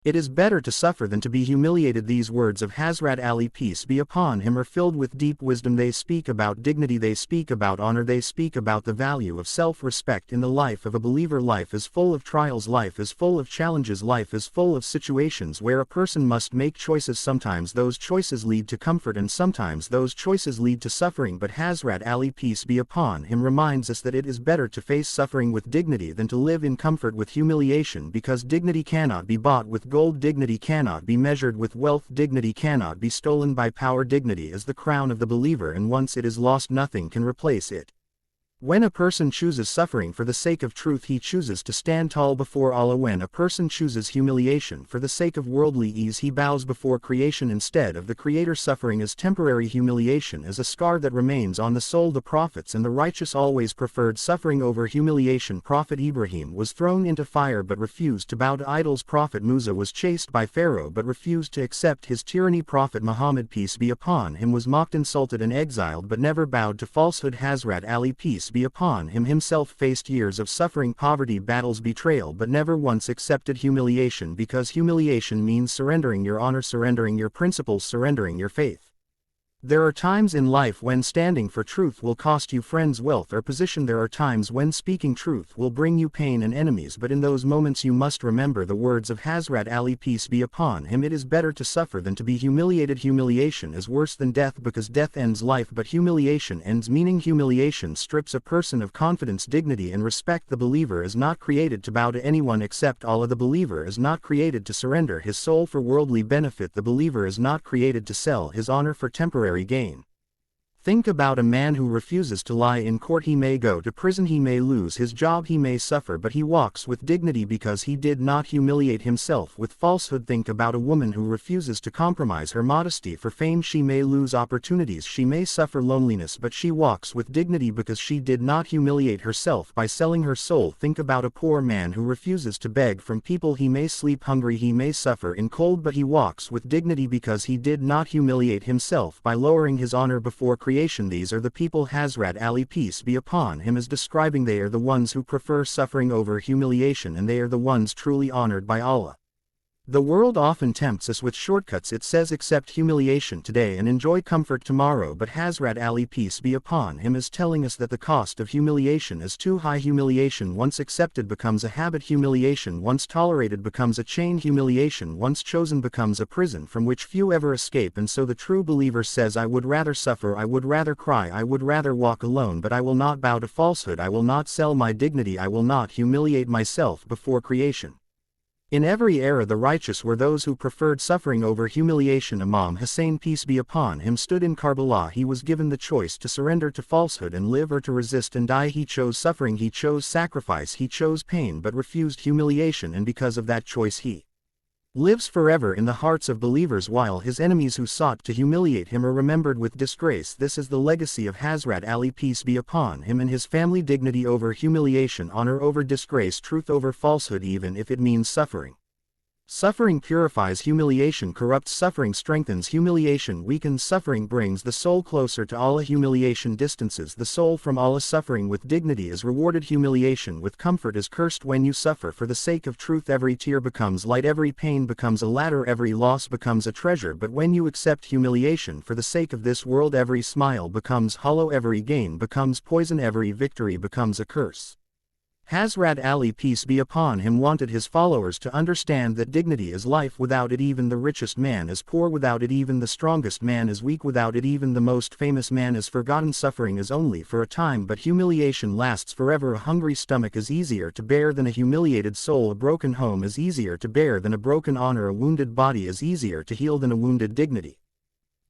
It is better to suffer than to be humiliated. These words of Hazrat Ali, peace be upon him, are filled with deep wisdom. They speak about dignity, they speak about honor, they speak about the value of self-respect in the life of a believer. Life is full of trials, life is full of challenges, life is full of situations where a person must make choices. Sometimes those choices lead to comfort and sometimes those choices lead to suffering, but Hazrat Ali, peace be upon him, reminds us that it is better to face suffering with dignity than to live in comfort with humiliation, because dignity cannot be bought with gold, dignity cannot be measured with wealth, dignity cannot be stolen by power. Dignity is the crown of the believer, and once it is lost, nothing can replace it. When a person chooses suffering for the sake of truth, he chooses to stand tall before Allah. When a person chooses humiliation for the sake of worldly ease, he bows before creation instead of the Creator. Suffering is temporary, humiliation is a scar that remains on the soul. The prophets and the righteous always preferred suffering over humiliation. Prophet Ibrahim was thrown into fire but refused to bow to idols. Prophet Musa was chased by Pharaoh but refused to accept his tyranny. Prophet Muhammad, peace be upon him, was mocked, insulted and exiled but never bowed to falsehood. Hazrat Ali, peace be upon him, himself faced years of suffering, poverty, battles, betrayal, but never once accepted humiliation, because humiliation means surrendering your honor, surrendering your principles, surrendering your faith. There are times in life when standing for truth will cost you friends, wealth or position. There are times when speaking truth will bring you pain and enemies, but in those moments you must remember the words of Hazrat Ali, peace be upon him. It is better to suffer than to be humiliated. Humiliation is worse than death, because death ends life but humiliation ends meaning. Humiliation strips a person of confidence, dignity and respect. The believer is not created to bow to anyone except Allah. The believer is not created to surrender his soul for worldly benefit. The believer is not created to sell his honor for temporary gain. Think about a man who refuses to lie in court. He may go to prison, he may lose his job, he may suffer, but he walks with dignity because he did not humiliate himself with falsehood. Think about a woman who refuses to compromise her modesty for fame. She may lose opportunities, she may suffer loneliness, but she walks with dignity because she did not humiliate herself by selling her soul. Think about a poor man who refuses to beg from people. He may sleep hungry, he may suffer in cold, but he walks with dignity because he did not humiliate himself by lowering his honor before creation. These are the people Hazrat Ali, peace be upon him, is describing. They are the ones who prefer suffering over humiliation, and they are the ones truly honored by Allah. The world often tempts us with shortcuts. It says accept humiliation today and enjoy comfort tomorrow, but Hazrat Ali, peace be upon him, is telling us that the cost of humiliation is too high. Humiliation once accepted becomes a habit. Humiliation once tolerated becomes a chain. Humiliation once chosen becomes a prison from which few ever escape. And so the true believer says, I would rather suffer, I would rather cry, I would rather walk alone, but I will not bow to falsehood. I will not sell my dignity, I will not humiliate myself before creation. In every era the righteous were those who preferred suffering over humiliation. Imam Hussein, peace be upon him, stood in Karbala. He was given the choice to surrender to falsehood and live, or to resist and die. He chose suffering, he chose sacrifice, he chose pain, but refused humiliation, and because of that choice he lives forever in the hearts of believers, while his enemies who sought to humiliate him are remembered with disgrace. This is the legacy of Hazrat Ali, peace be upon him, and his family. Dignity over humiliation, honor over disgrace, truth over falsehood, even if it means suffering. Suffering purifies, humiliation corrupts. Suffering strengthens, humiliation weakens. Suffering brings the soul closer to Allah, humiliation distances the soul from Allah. Suffering with dignity is rewarded, humiliation with comfort is cursed. When you suffer for the sake of truth, every tear becomes light, every pain becomes a ladder, every loss becomes a treasure. But when you accept humiliation for the sake of this world, every smile becomes hollow, every gain becomes poison, every victory becomes a curse. Hazrat Ali, peace be upon him, wanted his followers to understand that dignity is life. Without it even the richest man is poor, without it even the strongest man is weak, without it even the most famous man is forgotten. Suffering is only for a time, but humiliation lasts forever. A hungry stomach is easier to bear than a humiliated soul. A broken home is easier to bear than a broken honor. A wounded body is easier to heal than a wounded dignity.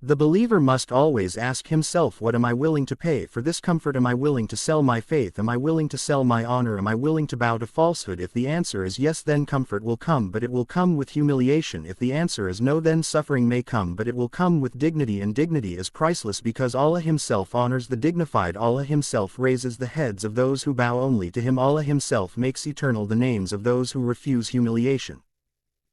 The believer must always ask himself, what am I willing to pay for this comfort? Am I willing to sell my faith? Am I willing to sell my honor? Am I willing to bow to falsehood? If the answer is yes, then comfort will come, but it will come with humiliation. If the answer is no, then suffering may come, but it will come with dignity, and dignity is priceless because Allah Himself honors the dignified. Allah Himself raises the heads of those who bow only to Him. Allah Himself makes eternal the names of those who refuse humiliation.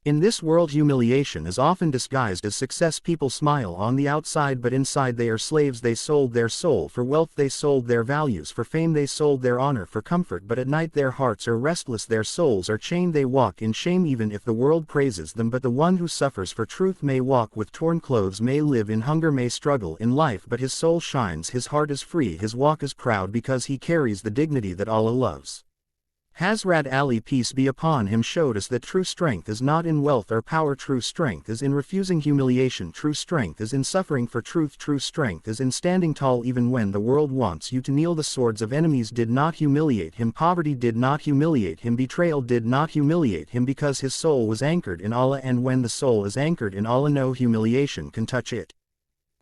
In this world, humiliation is often disguised as success. People smile on the outside, but inside they are slaves. They sold their soul for wealth, they sold their values for fame, they sold their honor for comfort, but at night their hearts are restless, their souls are chained, they walk in shame even if the world praises them. But the one who suffers for truth may walk with torn clothes, may live in hunger, may struggle in life, but his soul shines, his heart is free, his walk is proud, because he carries the dignity that Allah loves. Hazrat Ali, peace be upon him, showed us that true strength is not in wealth or power. True strength is in refusing humiliation. True strength is in suffering for truth. True strength is in standing tall even when the world wants you to kneel. The swords of enemies did not humiliate him. Poverty did not humiliate him. Betrayal did not humiliate him, because his soul was anchored in Allah, and when the soul is anchored in Allah, no humiliation can touch it.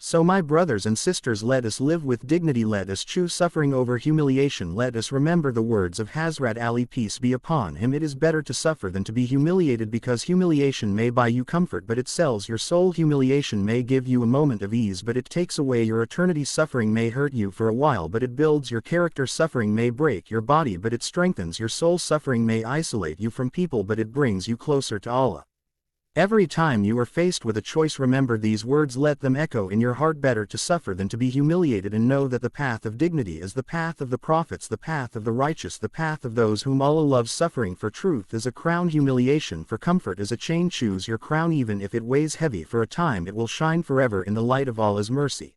So my brothers and sisters, let us live with dignity, let us choose suffering over humiliation, let us remember the words of Hazrat Ali, peace be upon him. It is better to suffer than to be humiliated, because humiliation may buy you comfort but it sells your soul. Humiliation may give you a moment of ease but it takes away your eternity. Suffering may hurt you for a while but it builds your character. Suffering may break your body but it strengthens your soul. Suffering may isolate you from people but it brings you closer to Allah. Every time you are faced with a choice, remember these words, let them echo in your heart. Better to suffer than to be humiliated, and know that the path of dignity is the path of the prophets, the path of the righteous, the path of those whom Allah loves. Suffering for truth is a crown, humiliation for comfort is a chain. Choose your crown even if it weighs heavy. For a time it will shine forever in the light of Allah's mercy.